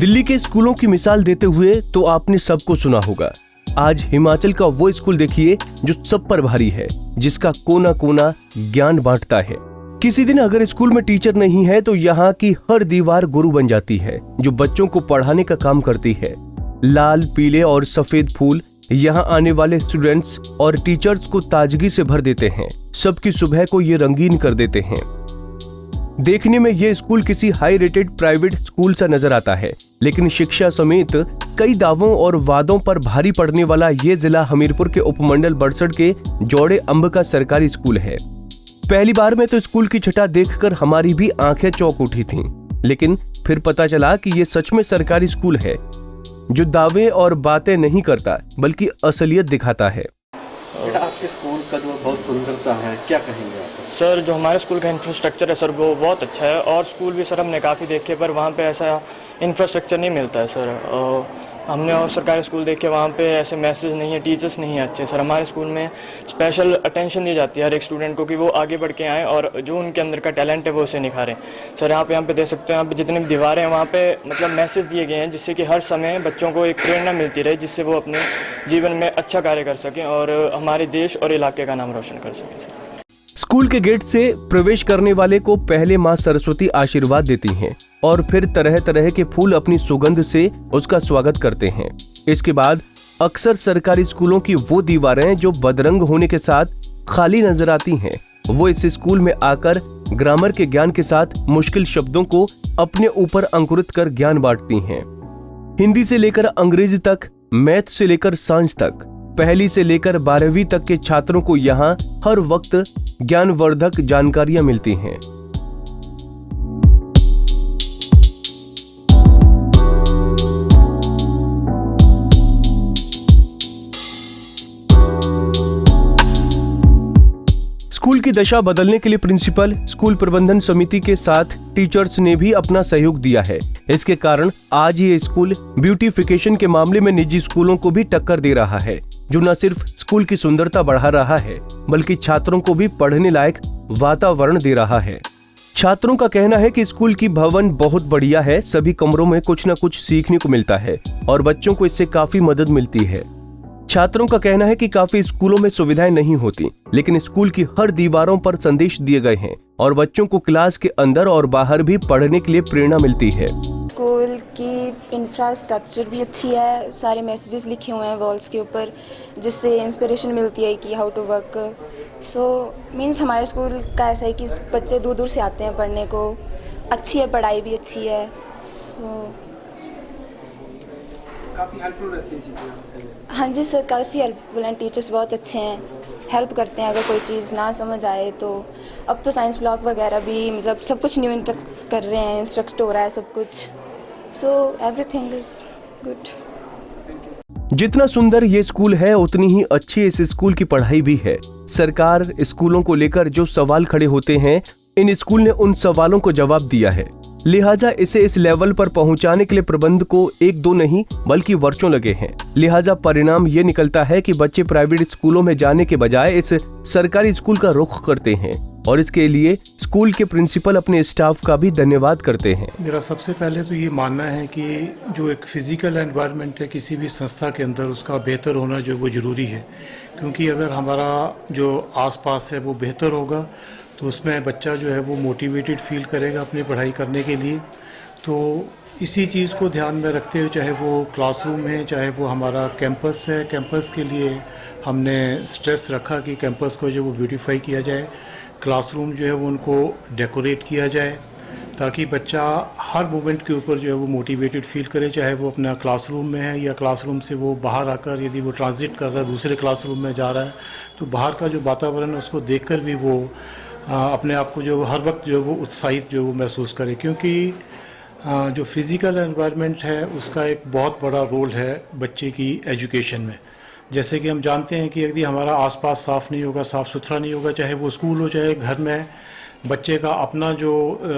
दिल्ली के स्कूलों की मिसाल देते हुए तो आपने सबको सुना होगा। आज हिमाचल का वो स्कूल देखिए जो सब पर भारी है, जिसका कोना कोना ज्ञान बांटता है। किसी दिन अगर स्कूल में टीचर नहीं है तो यहाँ की हर दीवार गुरु बन जाती है, जो बच्चों को पढ़ाने का काम करती है। लाल, पीले और सफेद फूल यहाँ आने वाले स्टूडेंट्स और टीचर्स को ताजगी से भर देते हैं। सबकी सुबह को ये रंगीन कर देते हैं। देखने में ये स्कूल किसी हाई रेटेड प्राइवेट स्कूल सा नजर आता है, लेकिन शिक्षा समेत कई दावों और वादों पर भारी पड़ने वाला ये जिला हमीरपुर के उपमंडल बड़सठ के जोड़े अंब का सरकारी स्कूल है। पहली बार में तो स्कूल की छटा देखकर हमारी भी आंखें चौंक उठी थीं, लेकिन फिर पता चला कि ये सच में सरकारी स्कूल है, जो दावे और बातें नहीं करता बल्कि असलियत दिखाता है। आपके स्कूल का जो बहुत सुंदरता है, क्या कहेंगे आप? सर, जो हमारे स्कूल का इंफ्रास्ट्रक्चर है सर, वो बहुत अच्छा है। और स्कूल भी सर हमने काफ़ी देखे, पर वहाँ पे ऐसा इंफ्रास्ट्रक्चर नहीं मिलता है सर। हमने और सरकारी स्कूल देखे, वहाँ पे ऐसे मैसेज नहीं है, टीचर्स नहीं है अच्छे। सर हमारे स्कूल में स्पेशल अटेंशन दी जाती है हर एक स्टूडेंट को कि वो आगे बढ़ के आएँ और जो उनके अंदर का टैलेंट है वो उसे निखारें। सर यहाँ पे देख सकते हैं, यहाँ पे जितनी भी दीवारें हैं वहाँ पे मतलब मैसेज दिए गए हैं, जिससे कि हर समय बच्चों को एक प्रेरणा मिलती रहे, जिससे वो अपने जीवन में अच्छा कार्य कर सकें और हमारे देश और इलाके का नाम रोशन कर सकें। सर स्कूल के गेट से प्रवेश करने वाले को पहले माँ सरस्वती आशीर्वाद देती हैं और फिर तरह तरह के फूल अपनी सुगंध से उसका स्वागत करते हैं। इसके बाद अक्सर सरकारी स्कूलों की वो दीवारें जो बदरंग होने के साथ खाली नजर आती हैं, वो इस स्कूल में आकर ग्रामर के ज्ञान के साथ मुश्किल शब्दों को अपने ऊपर अंकुरित कर ज्ञान बांटती हैं। हिंदी से लेकर अंग्रेजी तक, मैथ से लेकर साइंस तक, पहली से लेकर 12वीं तक के छात्रों को यहाँ हर वक्त ज्ञानवर्धक जानकारियां मिलती हैं। स्कूल की दशा बदलने के लिए प्रिंसिपल, स्कूल प्रबंधन समिति के साथ टीचर्स ने भी अपना सहयोग दिया है। इसके कारण आज ये स्कूल ब्यूटिफिकेशन के मामले में निजी स्कूलों को भी टक्कर दे रहा है, जो न सिर्फ स्कूल की सुंदरता बढ़ा रहा है बल्कि छात्रों को भी पढ़ने लायक वातावरण दे रहा है। छात्रों का कहना है कि स्कूल की भवन बहुत बढ़िया है, सभी कमरों में कुछ न कुछ सीखने को मिलता है और बच्चों को इससे काफी मदद मिलती है। छात्रों का कहना है कि काफी स्कूलों में सुविधाएं नहीं होती, लेकिन स्कूल की हर दीवारों पर संदेश दिए गए हैं और बच्चों को क्लास के अंदर और बाहर भी पढ़ने के लिए प्रेरणा मिलती है। स्कूल की इंफ्रास्ट्रक्चर भी अच्छी है, सारे मैसेजेस लिखे हुए हैं वॉल्स के ऊपर, जिससे इंस्पिरेशन मिलती है कि how to work. So means हमारे स्कूल का ऐसा है कि बच्चे दूर दूर से आते हैं पढ़ने को, अच्छी है, पढ़ाई भी अच्छी है। सो काफ़ी हेल्पफुल रहती है चीज़ें। हाँ जी सर, काफ़ी हेल्पफुल हैं, टीचर्स बहुत अच्छे हैं, हेल्प करते हैं अगर कोई चीज़ ना समझ आए तो। अब तो साइंस ब्लॉक वगैरह भी मतलब सब कुछ न्यू इंस्ट्रक्ट कर रहे हैं, इंस्ट्रक्ट हो रहा है सब कुछ। So everything is good. जितना सुंदर ये स्कूल है, उतनी ही अच्छी इस स्कूल की पढ़ाई भी है। सरकार स्कूलों को लेकर जो सवाल खड़े होते हैं, इन स्कूल ने उन सवालों को जवाब दिया है। लिहाजा इसे इस लेवल पर पहुंचाने के लिए प्रबंध को 1-2 नहीं बल्कि वर्षों लगे हैं। लिहाजा परिणाम ये निकलता है कि बच्चे प्राइवेट स्कूलों में जाने के बजाय इस सरकारी स्कूल का रुख करते हैं और इसके लिए स्कूल के प्रिंसिपल अपने स्टाफ का भी धन्यवाद करते हैं। मेरा सबसे पहले तो ये मानना है कि जो एक फिजिकल एनवायरनमेंट है किसी भी संस्था के अंदर, उसका बेहतर होना जो वो ज़रूरी है, क्योंकि अगर हमारा जो आसपास है वो बेहतर होगा तो उसमें बच्चा जो है वो मोटिवेटेड फील करेगा अपनी पढ़ाई करने के लिए। तो इसी चीज़ को ध्यान में रखते हुए, चाहे वो क्लासरूम है, चाहे वो हमारा कैंपस है, कैंपस के लिए हमने स्ट्रेस रखा कि कैंपस को जो वो ब्यूटीफाई किया जाए, क्लासरूम जो है वो उनको डेकोरेट किया जाए, ताकि बच्चा हर मोमेंट के ऊपर जो है वो मोटिवेटेड फील करे, चाहे वो अपना क्लासरूम में है या क्लासरूम से वो बाहर आकर यदि वो ट्रांजिट कर रहा है, दूसरे क्लासरूम में जा रहा है, तो बाहर का जो वातावरण है उसको देखकर भी वो अपने आप को जो हर वक्त जो वो उत्साहित जो वो महसूस करे। क्योंकि जो फिज़िकल एनवायरनमेंट है उसका एक बहुत बड़ा रोल है बच्चे की एजुकेशन में। जैसे कि हम जानते हैं कि यदि हमारा आसपास साफ़ नहीं होगा, साफ़ सुथरा नहीं होगा, चाहे वो स्कूल हो चाहे घर में, बच्चे का अपना जो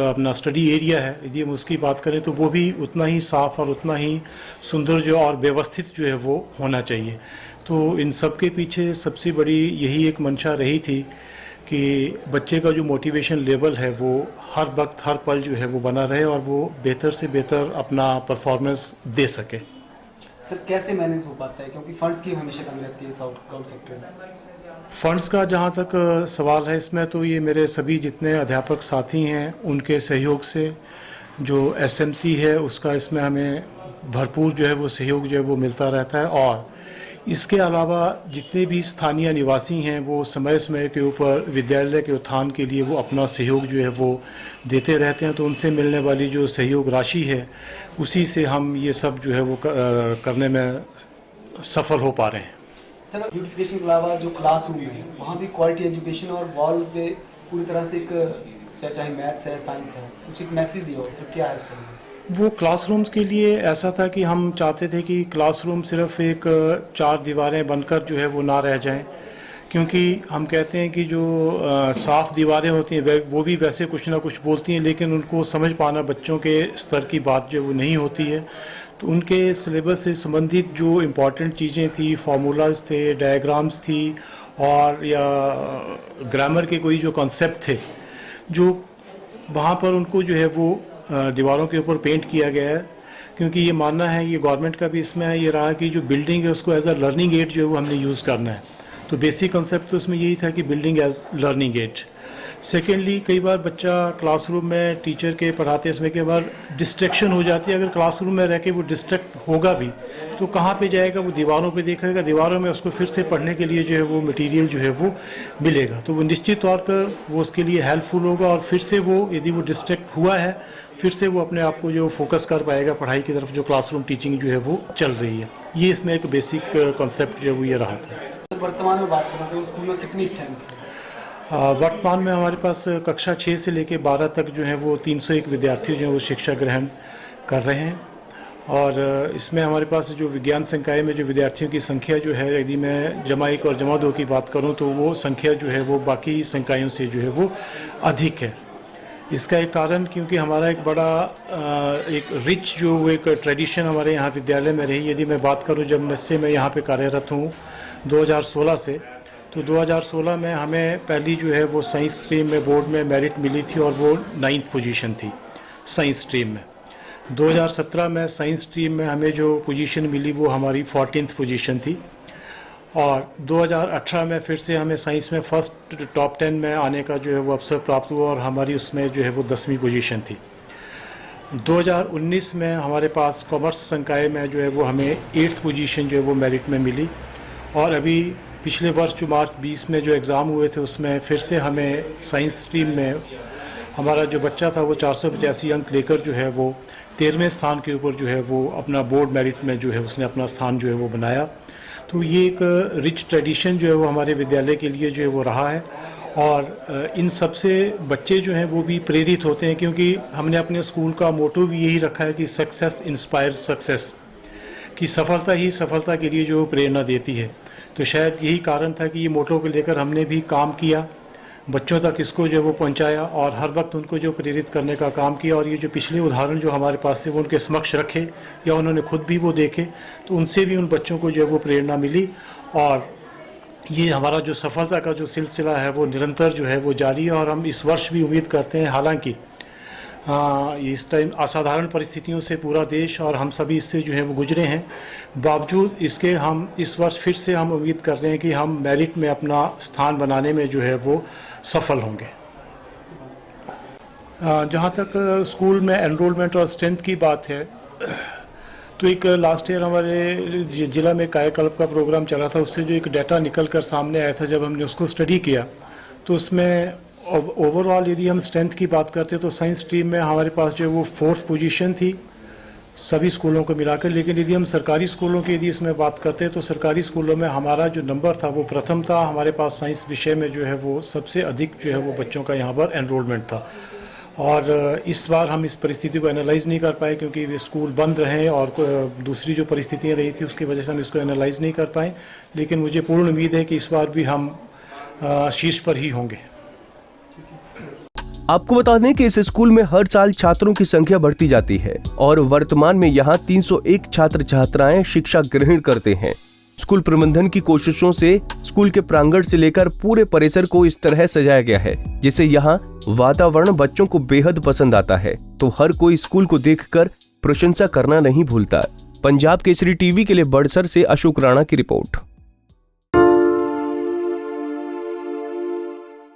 अपना स्टडी एरिया है, यदि हम उसकी बात करें तो वो भी उतना ही साफ़ और उतना ही सुंदर जो और व्यवस्थित जो है वो होना चाहिए। तो इन सब के पीछे सबसे बड़ी यही एक मंशा रही थी कि बच्चे का जो मोटिवेशन लेवल है वो हर वक्त हर पल जो है वो बना रहे और वो बेहतर से बेहतर अपना परफॉर्मेंस दे सके। सर कैसे मैनेज हो पाता है, क्योंकि फंड्स की हमेशा कमी रहती है गवर्नमेंट सेक्टर में? फंड्स का जहाँ तक सवाल है इसमें, तो ये मेरे सभी जितने अध्यापक साथी हैं उनके सहयोग से, जो एसएमसी है उसका इसमें हमें भरपूर जो है वो सहयोग जो है वो मिलता रहता है। और इसके अलावा जितने भी स्थानीय निवासी हैं वो समय समय के ऊपर विद्यालय के उत्थान के लिए वो अपना सहयोग जो है वो देते रहते हैं, तो उनसे मिलने वाली जो सहयोग राशि है उसी से हम ये सब जो है वो करने में सफल हो पा रहे हैं। सर ब्यूटिफिकेशन के अलावा जो क्लासरूम है वहाँ भी क्वालिटी एजुकेशन और वॉल पे पूरी तरह से एक चाहे मैथ्स है साइंस है कुछ एक मैसेज दिया हो, सर क्या है उसका? वो क्लासरूम्स के लिए ऐसा था कि हम चाहते थे कि क्लासरूम सिर्फ एक 4 दीवारें बनकर जो है वो ना रह जाएं, क्योंकि हम कहते हैं कि जो साफ़ दीवारें होती हैं वो भी वैसे कुछ ना कुछ बोलती हैं, लेकिन उनको समझ पाना बच्चों के स्तर की बात जो वो नहीं होती है। तो उनके सिलेबस से संबंधित जो इम्पॉर्टेंट चीज़ें थी, फार्मूलाज थे, डायग्राम्स थी और या ग्रामर के कोई जो कॉन्सेप्ट थे, जो वहाँ पर उनको जो है वो दीवारों के ऊपर पेंट किया गया है। क्योंकि ये मानना है, ये गवर्नमेंट का भी इसमें ये रहा कि जो बिल्डिंग है उसको एज अ लर्निंग एड जो है वो हमने यूज़ करना है। तो बेसिक कंसेप्ट तो उसमें यही था कि building as learning aid. Secondly, कई बार बच्चा क्लासरूम में टीचर के पढ़ाते समय कई बार डिस्ट्रैक्शन हो जाती है। अगर क्लासरूम में रह के वो डिस्ट्रैक्ट होगा भी तो कहाँ पे जाएगा, वो दीवारों पे देखेगा, दीवारों में उसको फिर से पढ़ने के लिए जो है वो मटेरियल जो है वो मिलेगा, तो वो निश्चित तौर पर वो उसके लिए हेल्पफुल होगा और फिर से वो यदि वो डिस्ट्रैक्ट हुआ है फिर से वो अपने आप को जो फोकस कर पाएगा पढ़ाई की तरफ, जो क्लासरूम टीचिंग जो है वो चल रही है। ये इसमें एक बेसिक कॉन्सेप्ट जो है वो ये रहा था। वर्तमान में बात करें तो स्कूल में कितनी स्ट्रेंथ है? वर्तमान में हमारे पास कक्षा 6 से लेकर 12 तक जो है वो 301 विद्यार्थी जो है वो शिक्षा ग्रहण कर रहे हैं। और इसमें हमारे पास जो विज्ञान संकाय में जो विद्यार्थियों की संख्या जो है, यदि मैं जमा 1 और जमा 2 की बात करूं तो वो संख्या जो है वो बाकी संकायों से जो है वो अधिक है। इसका एक कारण क्योंकि हमारा एक बड़ा एक रिच जो वो एक ट्रेडिशन हमारे यहाँ विद्यालय में रही। यदि मैं बात करूँ जब से मैं यहाँ पे कार्यरत हूँ 2016 से, तो 2016 में हमें पहली जो है वो साइंस स्ट्रीम में बोर्ड में मेरिट मिली थी और वो 9th पोजीशन थी साइंस स्ट्रीम में। 2017 में साइंस स्ट्रीम में हमें जो पोजीशन मिली वो हमारी 14th पोजीशन थी। और 2018 में फिर से हमें साइंस में फर्स्ट टॉप 10 में आने का जो है वो अवसर प्राप्त हुआ और हमारी उसमें जो है वो 10वीं पोजीशन थी। 2019 में हमारे पास कॉमर्स संकाय में जो है वो हमें 8th पोजीशन जो है वो मेरिट में मिली। और अभी पिछले वर्ष जो मार्च 20 में जो एग्ज़ाम हुए थे उसमें फिर से हमें साइंस स्ट्रीम में हमारा जो बच्चा था वो 485 अंक लेकर जो है वो 13वें स्थान के ऊपर जो है वो अपना बोर्ड मेरिट में जो है उसने अपना स्थान जो है वो बनाया। तो ये एक रिच ट्रेडिशन जो है वो हमारे विद्यालय के लिए जो है वो रहा है। और इन सब से बच्चे जो हैं वो भी प्रेरित होते हैं, क्योंकि हमने अपने स्कूल का मोटो भी यही रखा है कि सक्सेस इंस्पायर्स सक्सेस, कि सफलता ही सफलता के लिए जो प्रेरणा देती है। तो शायद यही कारण था कि ये मोटो को लेकर हमने भी काम किया, बच्चों तक इसको जो वो पहुंचाया और हर वक्त उनको जो प्रेरित करने का काम किया। और ये जो पिछले उदाहरण जो हमारे पास थे वो उनके समक्ष रखे या उन्होंने खुद भी वो देखे, तो उनसे भी उन बच्चों को जो है वो प्रेरणा मिली। और ये हमारा जो सफलता का जो सिलसिला है वो निरंतर जो है वो जारी है। और हम इस वर्ष भी उम्मीद करते हैं, हालांकि इस टाइम असाधारण परिस्थितियों से पूरा देश और हम सभी इससे जो है वो गुजरे हैं, बावजूद इसके हम इस वर्ष फिर से हम उम्मीद कर रहे हैं कि हम मेरिट में अपना स्थान बनाने में जो है वो सफल होंगे। जहाँ तक स्कूल में एनरोलमेंट और स्ट्रेंथ की बात है, तो एक लास्ट ईयर हमारे ज़िला में कायाकल्प का प्रोग्राम चला था, उससे जो एक डाटा निकल कर सामने आया था, जब हमने उसको स्टडी किया तो उसमें ओवरऑल यदि हम स्ट्रेंथ की बात करते तो साइंस स्ट्रीम में हमारे पास जो वो 4th पोजीशन थी सभी स्कूलों को मिलाकर। लेकिन यदि हम सरकारी स्कूलों की यदि इसमें बात करते तो सरकारी स्कूलों में हमारा जो नंबर था वो प्रथम था। हमारे पास साइंस विषय में जो है वो सबसे अधिक जो है वो बच्चों का यहाँ पर एनरोलमेंट था। और इस बार हम इस परिस्थिति को एनालाइज़ नहीं कर पाए, क्योंकि वे स्कूल बंद रहे और दूसरी जो परिस्थितियाँ रही थी उसकी वजह से हम इसको एनालाइज़ नहीं कर पाए। लेकिन मुझे पूर्ण उम्मीद है कि इस बार भी हम शीर्ष पर ही होंगे। आपको बता दें कि इस स्कूल में हर साल छात्रों की संख्या बढ़ती जाती है और वर्तमान में यहाँ 301 छात्र छात्राएं शिक्षा ग्रहण करते हैं। स्कूल प्रबंधन की कोशिशों से स्कूल के प्रांगण से लेकर पूरे परिसर को इस तरह सजाया गया है जिससे यहाँ वातावरण बच्चों को बेहद पसंद आता है। तो हर कोई स्कूल को देखकर प्रशंसा करना नहीं भूलता। पंजाब केसरी टीवी के लिए बड़सर से अशोक राणा की रिपोर्ट।